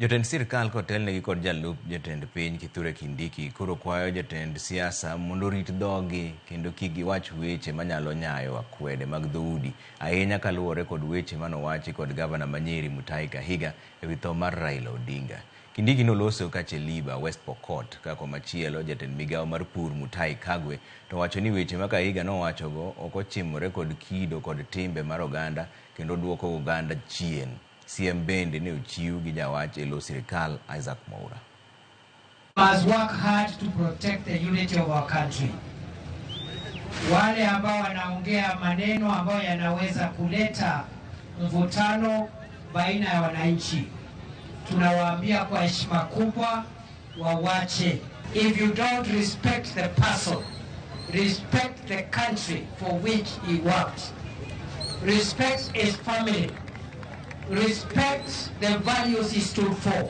Jotend sirkal kotelnegi kod jalup jatend piny Kithure Kindiki koro kwayo jatend siasa mondo rit dhogi kendo kik giwach weche manyalo nyayo akwede mag dhoudi, ahinya kaluwore kod weche manowachi kod gavana ma Nyeri Kahiga ewi tho mar Raila Odinga. Kindiki noloso Kacheliba, West Pokot, ka komachielo jatend migawo mar pur Mutahi Kagwe to wacho ni weche ma Kahiga nowachogo ok ochimore kod kido kod timbe mar oganda kendo duoko oganda chien. CM bende ne ochiw gi jawach e lo sirkal Isaac Mwaura. Must work hard to protect the unity of our country. Wale ambao wanaongea maneno ambayo yanaweza kuleta mvutano baina ya wananchi, tunawaambia kwa heshima kubwa wawache. If you don't respect the person, respect the country for which he worked. Respect his family. Respect the values he stood for.